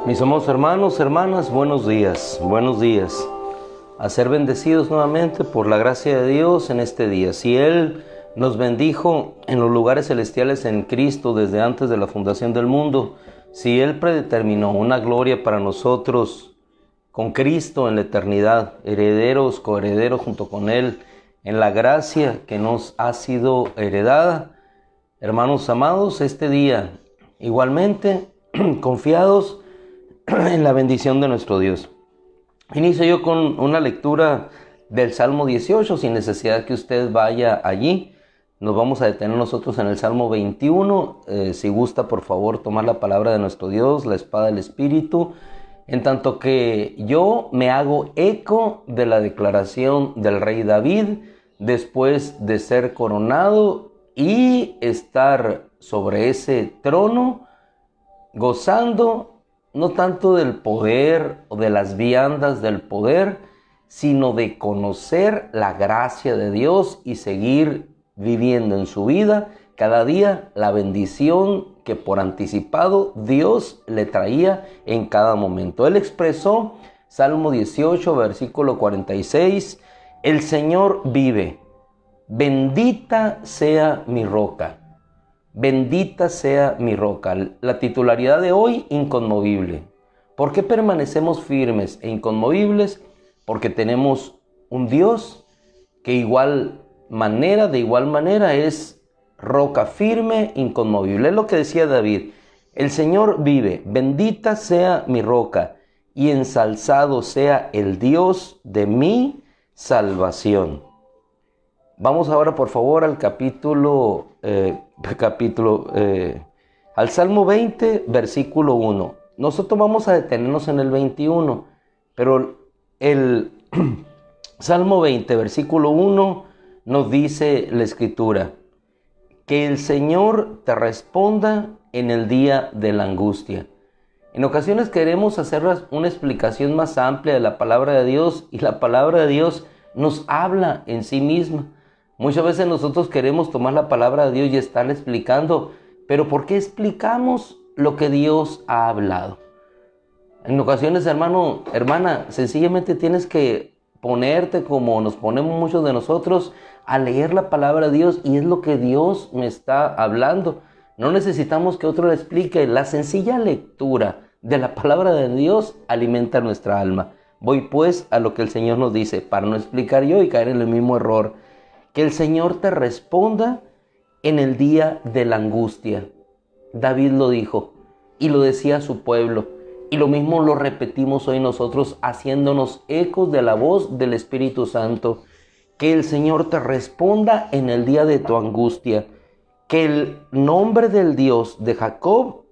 Mis amados hermanos, hermanas, buenos días, a ser bendecidos nuevamente por la gracia de Dios en este día. Si Él nos bendijo en los lugares celestiales en Cristo desde antes de la fundación del mundo, si Él predeterminó una gloria para nosotros con Cristo en la eternidad, herederos, coherederos junto con Él, en la gracia que nos ha sido heredada, hermanos amados, este día igualmente confiados en la bendición de nuestro Dios. Inicio yo con una lectura del Salmo 18, sin necesidad que usted vaya allí. Nos vamos a detener nosotros en el Salmo 21. Si gusta, por favor, tomar la palabra de nuestro Dios, la espada del Espíritu, en tanto que yo me hago eco de la declaración del rey David después de ser coronado y estar sobre ese trono, gozando no tanto del poder o de las viandas del poder, sino de conocer la gracia de Dios y seguir viviendo en su vida cada día la bendición que por anticipado Dios le traía en cada momento. Él expresó, Salmo 18, versículo 46, el Señor vive, bendita sea mi roca. Bendita sea mi roca. La titularidad de hoy, inconmovible. ¿Por qué permanecemos firmes e inconmovibles? Porque tenemos un Dios que de igual manera es roca firme, inconmovible. Es lo que decía David. El Señor vive, bendita sea mi roca y ensalzado sea el Dios de mi salvación. Vamos ahora, por favor, al al Salmo 20, versículo 1. Nosotros vamos a detenernos en el 21, pero el Salmo 20, versículo 1 nos dice la Escritura: que el Señor te responda en el día de la angustia. En ocasiones queremos hacer una explicación más amplia de la palabra de Dios, y la palabra de Dios nos habla en sí misma. Muchas veces nosotros queremos tomar la palabra de Dios y estarle explicando, pero ¿por qué explicamos lo que Dios ha hablado? En ocasiones, hermano, hermana, sencillamente tienes que ponerte como nos ponemos muchos de nosotros a leer la palabra de Dios, y es lo que Dios me está hablando. No necesitamos que otro le explique. La sencilla lectura de la palabra de Dios alimenta nuestra alma. Voy pues a lo que el Señor nos dice, para no explicar yo y caer en el mismo error. Que el Señor te responda en el día de la angustia. David lo dijo y lo decía a su pueblo, y lo mismo lo repetimos hoy nosotros, haciéndonos ecos de la voz del Espíritu Santo. Que el Señor te responda en el día de tu angustia. Que el nombre del Dios de Jacob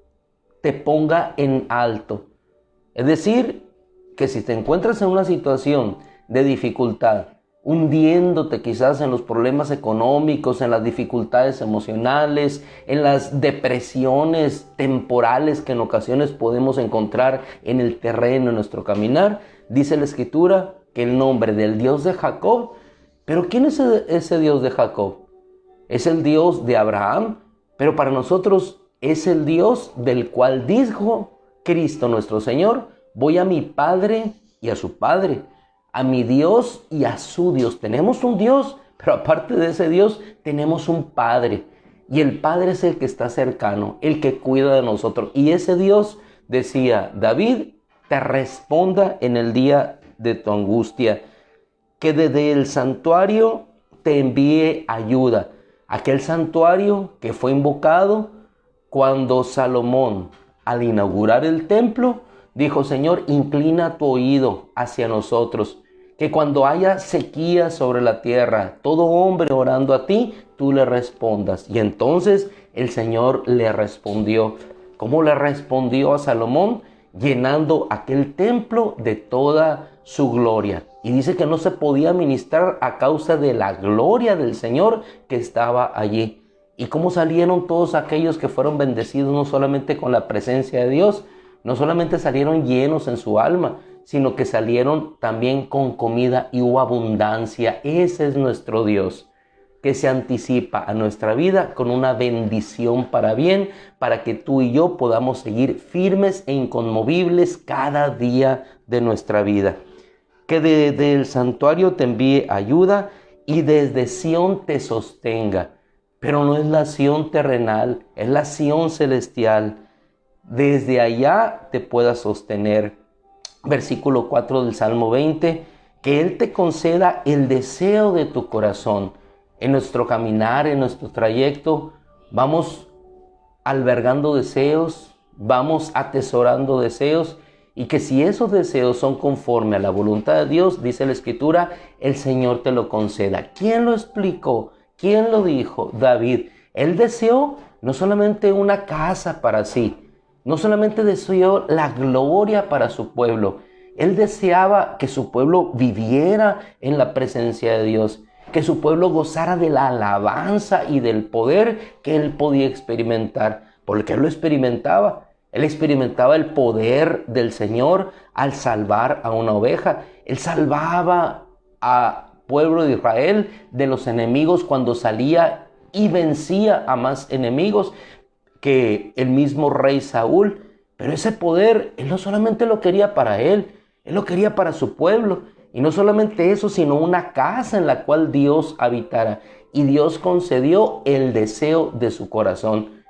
te ponga en alto. Es decir, que si te encuentras en una situación de dificultad, hundiéndote quizás en los problemas económicos, en las dificultades emocionales, en las depresiones temporales que en ocasiones podemos encontrar en el terreno, en nuestro caminar, dice la Escritura que el nombre del Dios de Jacob. ¿Pero quién es ese Dios de Jacob? Es el Dios de Abraham, pero para nosotros es el Dios del cual dijo Cristo nuestro Señor: voy a mi Padre y a su Padre, a mi Dios y a su Dios. Tenemos un Dios, pero aparte de ese Dios tenemos un Padre. Y el Padre es el que está cercano, el que cuida de nosotros. Y ese Dios, decía David, te responda en el día de tu angustia. Que desde el santuario te envíe ayuda. Aquel santuario que fue invocado cuando Salomón, al inaugurar el templo, dijo: Señor, inclina tu oído hacia nosotros. Que cuando haya sequía sobre la tierra, todo hombre orando a ti, tú le respondas. Y entonces el Señor le respondió. ¿Cómo le respondió a Salomón? Llenando aquel templo de toda su gloria. Y dice que no se podía ministrar a causa de la gloria del Señor que estaba allí. ¿Y cómo salieron todos aquellos que fueron bendecidos no solamente con la presencia de Dios? No solamente salieron llenos en su alma, sino que salieron también con comida y hubo abundancia. Ese es nuestro Dios. que se anticipa a nuestra vida con una bendición para bien, para que tú y yo podamos seguir firmes e inconmovibles cada día de nuestra vida. Que desde el santuario te envíe ayuda y desde Sión te sostenga. Pero no es la Sión terrenal, es la Sión celestial. Desde allá te pueda sostener. Versículo 4 del Salmo 20, que Él te conceda el deseo de tu corazón. En nuestro caminar, en nuestro trayecto, vamos albergando deseos, vamos atesorando deseos, y que si esos deseos son conforme a la voluntad de Dios, dice la Escritura, el Señor te lo conceda. ¿Quién lo explicó? ¿Quién lo dijo? David. Él deseó no solamente una casa para sí, no solamente deseó la gloria para su pueblo, él deseaba que su pueblo viviera en la presencia de Dios, que su pueblo gozara de la alabanza y del poder que él podía experimentar, porque él lo experimentaba. Él experimentaba el poder del Señor al salvar a una oveja. Él salvaba al pueblo de Israel de los enemigos cuando salía y vencía a más enemigos que el mismo rey Saúl. Pero ese poder, él no solamente lo quería para él lo quería para su pueblo. Y no solamente eso, sino una casa en la cual Dios habitara. Y Dios concedió el deseo de su corazón.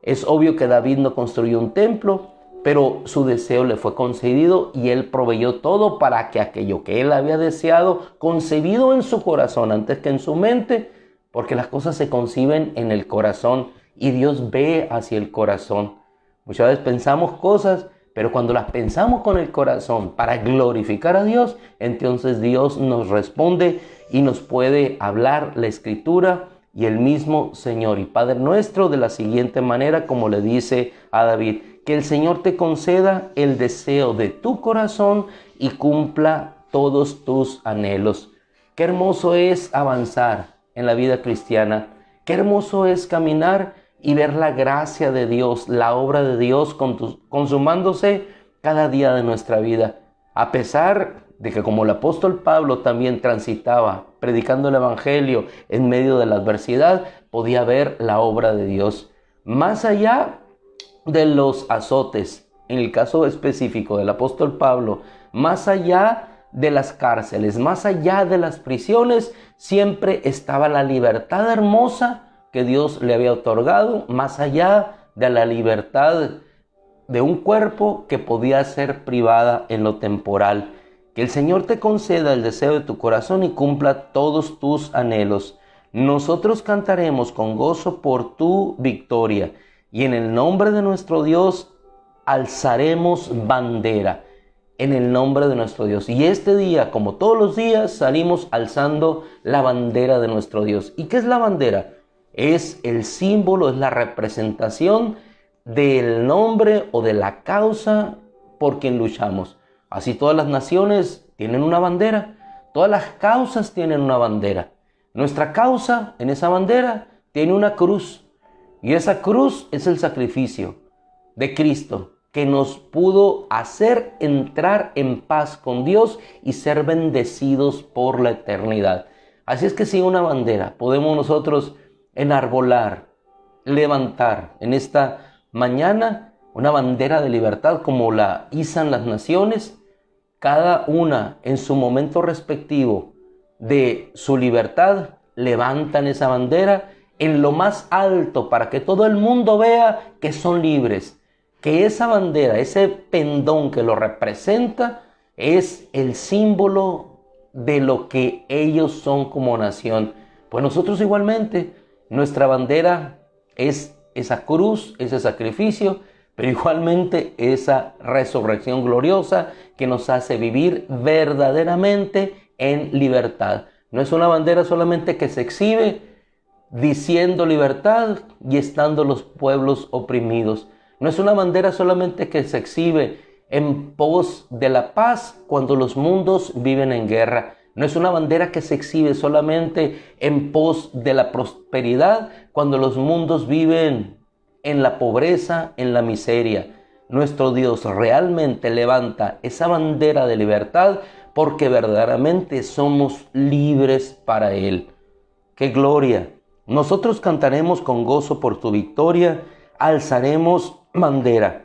Es obvio que David no construyó un templo, pero su deseo le fue concedido y él proveyó todo para que aquello que él había deseado, concebido en su corazón antes que en su mente, porque las cosas se conciben en el corazón y Dios ve hacia el corazón. Muchas veces pensamos cosas, pero cuando las pensamos con el corazón para glorificar a Dios, entonces Dios nos responde y nos puede hablar la Escritura y el mismo Señor y Padre nuestro de la siguiente manera, como le dice a David: que el Señor te conceda el deseo de tu corazón y cumpla todos tus anhelos. Qué hermoso es avanzar en la vida cristiana. Qué hermoso es caminar y ver la gracia de Dios, la obra de Dios consumándose cada día de nuestra vida. A pesar de que, como el apóstol Pablo también transitaba predicando el Evangelio en medio de la adversidad, podía ver la obra de Dios. Más allá de los azotes, en el caso específico del apóstol Pablo, más allá de las cárceles, más allá de las prisiones, siempre estaba la libertad hermosa que Dios le había otorgado, más allá de la libertad de un cuerpo que podía ser privada en lo temporal. Que el Señor te conceda el deseo de tu corazón y cumpla todos tus anhelos. Nosotros cantaremos con gozo por tu victoria y en el nombre de nuestro Dios alzaremos bandera. En el nombre de nuestro Dios. Y este día, como todos los días, salimos alzando la bandera de nuestro Dios. ¿Y qué es la bandera? Es el símbolo, es la representación del nombre o de la causa por quien luchamos. Así todas las naciones tienen una bandera, todas las causas tienen una bandera. Nuestra causa en esa bandera tiene una cruz, y esa cruz es el sacrificio de Cristo, que nos pudo hacer entrar en paz con Dios y ser bendecidos por la eternidad. Así es que sin una bandera podemos nosotros enarbolar, levantar en esta mañana una bandera de libertad como la izan las naciones, cada una en su momento respectivo de su libertad, levantan esa bandera en lo más alto para que todo el mundo vea que son libres, que esa bandera, ese pendón que lo representa, es el símbolo de lo que ellos son como nación. Pues nosotros igualmente, nuestra bandera es esa cruz, ese sacrificio, pero igualmente esa resurrección gloriosa que nos hace vivir verdaderamente en libertad. No es una bandera solamente que se exhibe diciendo libertad y estando los pueblos oprimidos. No es una bandera solamente que se exhibe en pos de la paz cuando los mundos viven en guerra. No es una bandera que se exhibe solamente en pos de la prosperidad cuando los mundos viven en la pobreza, en la miseria. Nuestro Dios realmente levanta esa bandera de libertad porque verdaderamente somos libres para Él. qué gloria. Nosotros cantaremos con gozo por tu victoria, alzaremos bandera.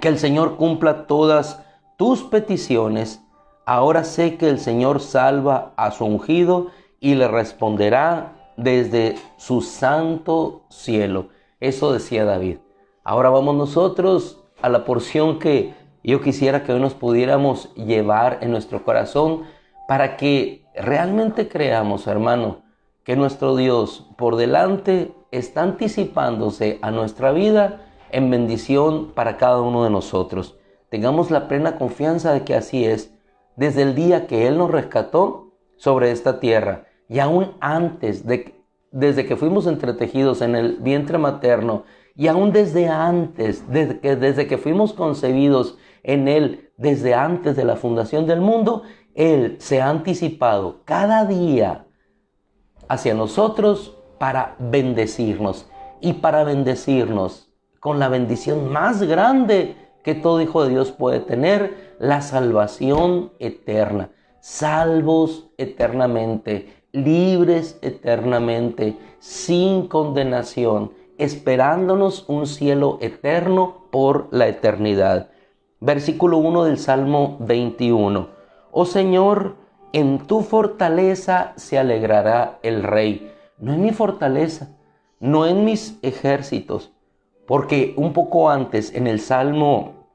Que el Señor cumpla todas tus peticiones. Ahora sé que el Señor salva a su ungido y le responderá desde su santo cielo. Eso decía David. Ahora vamos nosotros a la porción que yo quisiera que hoy nos pudiéramos llevar en nuestro corazón para que realmente creamos, hermano, que nuestro Dios por delante está anticipándose a nuestra vida en bendición para cada uno de nosotros. Tengamos la plena confianza de que así es, desde el día que Él nos rescató sobre esta tierra y aún antes, desde que fuimos entretejidos en el vientre materno y aún desde antes, desde que fuimos concebidos en Él, desde antes de la fundación del mundo, Él se ha anticipado cada día hacia nosotros para bendecirnos y para bendecirnos con la bendición más grande que todo hijo de Dios puede tener, la salvación eterna. Salvos eternamente, libres eternamente, sin condenación, esperándonos un cielo eterno por la eternidad. Versículo 1 del Salmo 21. Oh Señor, en tu fortaleza se alegrará el rey. No en mi fortaleza, no en mis ejércitos. Porque un poco antes, en el Salmo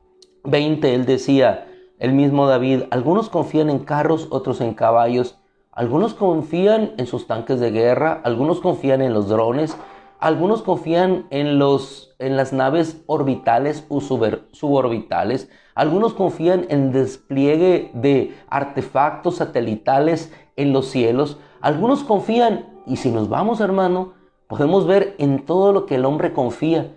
20, él decía, el mismo David, algunos confían en carros, otros en caballos. Algunos confían en sus tanques de guerra, algunos confían en los drones, algunos confían en las naves orbitales o suborbitales, algunos confían en el despliegue de artefactos satelitales en los cielos, algunos confían, y si nos vamos, hermano, podemos ver en todo lo que el hombre confía.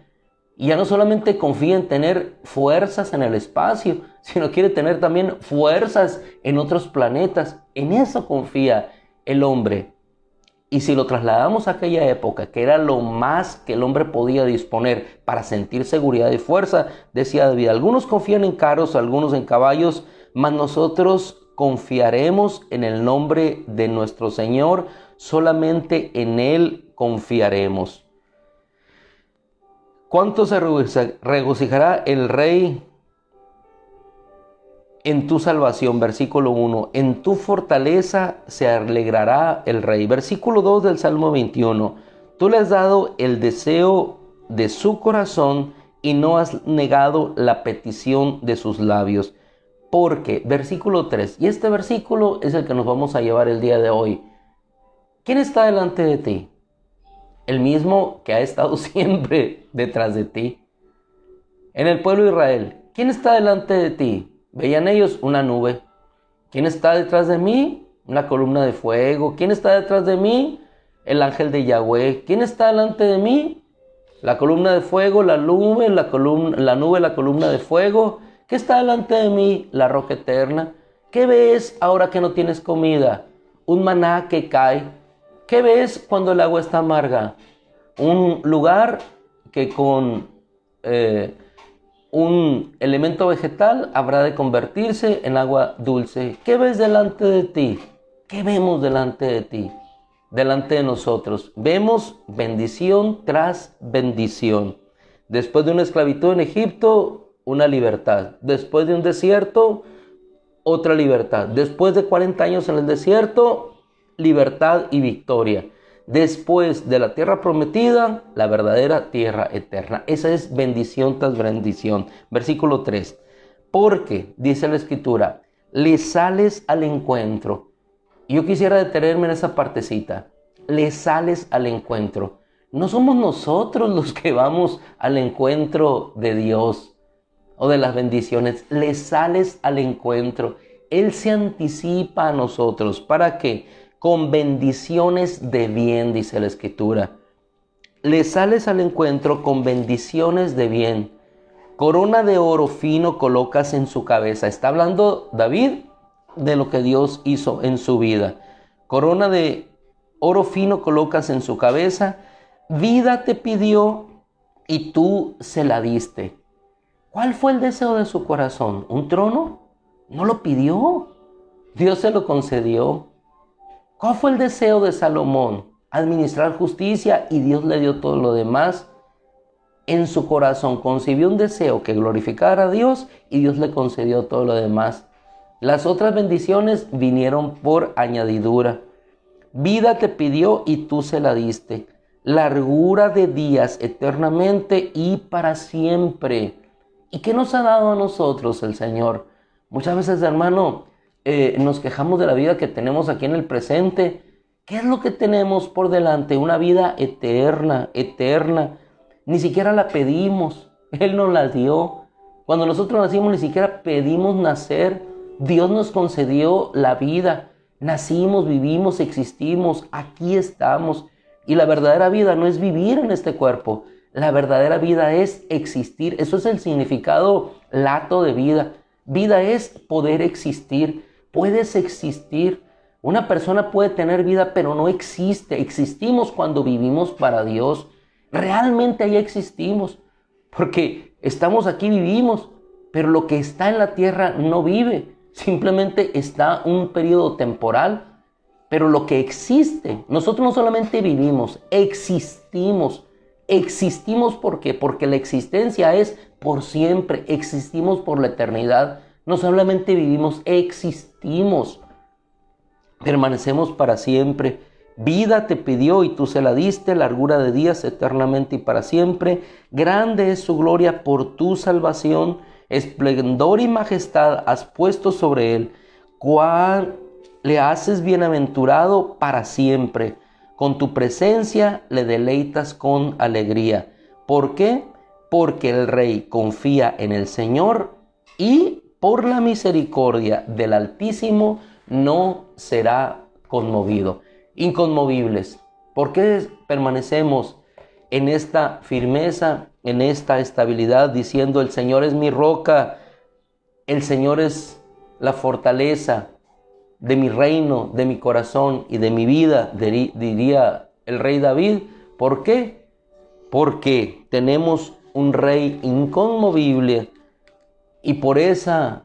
Y ya no solamente confía en tener fuerzas en el espacio, sino quiere tener también fuerzas en otros planetas. En eso confía el hombre. Y si lo trasladamos a aquella época, que era lo más que el hombre podía disponer para sentir seguridad y fuerza, decía David, algunos confían en carros, algunos en caballos, mas nosotros confiaremos en el nombre de nuestro Señor, solamente en Él confiaremos. ¿Cuánto se regocijará el rey en tu salvación? Versículo 1. En tu fortaleza se alegrará el rey. Versículo 2 del Salmo 21. Tú le has dado el deseo de su corazón y no has negado la petición de sus labios. Porque, versículo 3. Y este versículo es el que nos vamos a llevar el día de hoy. ¿Quién está delante de ti? El mismo que ha estado siempre detrás de ti. En el pueblo de Israel, ¿quién está delante de ti? Veían ellos una nube. ¿Quién está detrás de mí? Una columna de fuego. ¿Quién está detrás de mí? El ángel de Yahweh. ¿Quién está delante de mí? La columna de fuego, la nube, la columna de fuego. ¿Qué está delante de mí? La roca eterna. ¿Qué ves ahora que no tienes comida? Un maná que cae. ¿Qué ves cuando el agua está amarga? Un lugar que con un elemento vegetal habrá de convertirse en agua dulce. ¿Qué ves delante de ti? ¿Qué vemos delante de ti? Delante de nosotros. Vemos bendición tras bendición. Después de una esclavitud en Egipto, una libertad. Después de un desierto, otra libertad. Después de 40 años en el desierto, libertad y victoria. Después de la tierra prometida, la verdadera tierra eterna. Esa es bendición tras bendición. Versículo 3. Porque, dice la Escritura, le sales al encuentro. Y yo quisiera detenerme en esa partecita. Le sales al encuentro. No somos nosotros los que vamos al encuentro de Dios o de las bendiciones. Le sales al encuentro. Él se anticipa a nosotros. ¿Para qué? Con bendiciones de bien, dice la Escritura. Le sales al encuentro con bendiciones de bien. Corona de oro fino colocas en su cabeza. Está hablando David de lo que Dios hizo en su vida. Corona de oro fino colocas en su cabeza. Vida te pidió y tú se la diste. ¿Cuál fue el deseo de su corazón? ¿Un trono? No lo pidió. Dios se lo concedió. ¿Cuál fue el deseo de Salomón? administrar justicia y Dios le dio todo lo demás. En su corazón concibió un deseo que glorificara a Dios y Dios le concedió todo lo demás. Las otras bendiciones vinieron por añadidura. Vida te pidió y tú se la diste. Largura de días eternamente y para siempre. ¿Y qué nos ha dado a nosotros el Señor? Muchas veces, hermano, nos quejamos de la vida que tenemos aquí en el presente. ¿Qué es lo que tenemos por delante? Una vida eterna, eterna. Ni siquiera la pedimos, Él nos la dio. Cuando nosotros nacimos ni siquiera pedimos nacer. Dios nos concedió la vida. Nacimos, vivimos, existimos, aquí estamos. Y la verdadera vida no es vivir en este cuerpo. La verdadera vida es existir. Eso es el significado lato de vida. Vida es poder existir. Puedes existir. Una persona puede tener vida, pero no existe. Existimos cuando vivimos para Dios. Realmente ahí existimos. Porque estamos aquí, vivimos. Pero lo que está en la tierra no vive. Simplemente está un periodo temporal. Pero lo que existe, nosotros no solamente vivimos, existimos. Existimos ¿por qué? Porque la existencia es por siempre. Existimos por la eternidad. No solamente vivimos, existimos. Permanecemos para siempre. Vida te pidió y tú se la diste, largura de días eternamente y para siempre. Grande es su gloria por tu salvación. Esplendor y majestad has puesto sobre él. Cuán le haces bienaventurado para siempre. Con tu presencia le deleitas con alegría. ¿Por qué? Porque el rey confía en el Señor y por la misericordia del Altísimo no será conmovido. Inconmovibles. ¿Por qué permanecemos en esta firmeza, en esta estabilidad, diciendo el Señor es mi roca, el Señor es la fortaleza de mi reino, de mi corazón y de mi vida, diría el rey David? ¿Por qué? Porque tenemos un rey inconmovible y por esa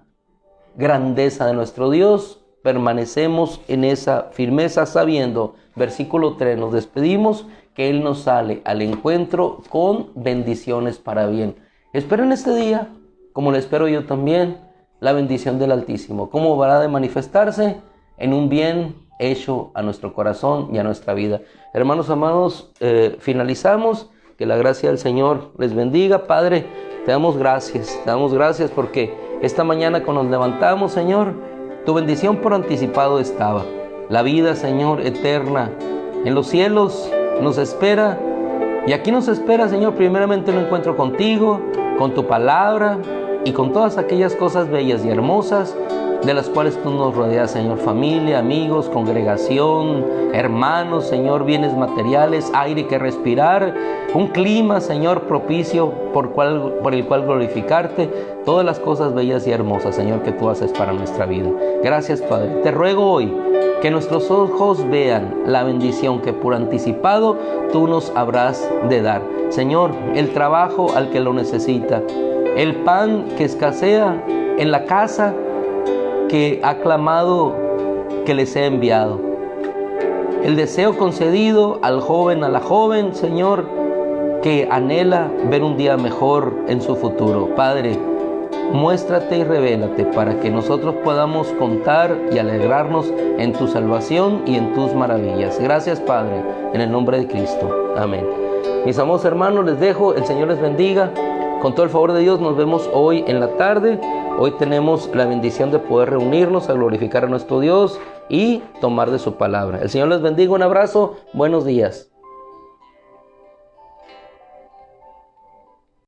grandeza de nuestro Dios permanecemos en esa firmeza sabiendo, versículo 3, nos despedimos, que Él nos sale al encuentro con bendiciones para bien. Espero en este día, como lo espero yo también, la bendición del Altísimo. ¿Cómo va de manifestarse? En un bien hecho a nuestro corazón y a nuestra vida. Hermanos amados, finalizamos. Que la gracia del Señor les bendiga. Padre, te damos gracias porque esta mañana cuando nos levantamos, Señor, tu bendición por anticipado estaba. La vida, Señor, eterna en los cielos nos espera. Y aquí nos espera, Señor, primeramente un encuentro contigo, con tu palabra y con todas aquellas cosas bellas y hermosas de las cuales tú nos rodeas, Señor. Familia, amigos, congregación, hermanos, Señor, bienes materiales, aire que respirar, un clima, Señor, propicio por el cual glorificarte, todas las cosas bellas y hermosas, Señor, que tú haces para nuestra vida. Gracias, Padre. Te ruego hoy que nuestros ojos vean la bendición que por anticipado tú nos habrás de dar. Señor, el trabajo al que lo necesita, el pan que escasea en la casa que ha clamado que les he enviado, el deseo concedido al joven, a la joven, Señor, que anhela ver un día mejor en su futuro. Padre, muéstrate y revélate para que nosotros podamos contar y alegrarnos en tu salvación y en tus maravillas. Gracias, Padre, en el nombre de Cristo. Amén. Mis amados hermanos, les dejo. El Señor les bendiga. Con todo el favor de Dios, nos vemos hoy en la tarde. Hoy tenemos la bendición de poder reunirnos a glorificar a nuestro Dios y tomar de su palabra. El Señor les bendiga. Un abrazo. Buenos días.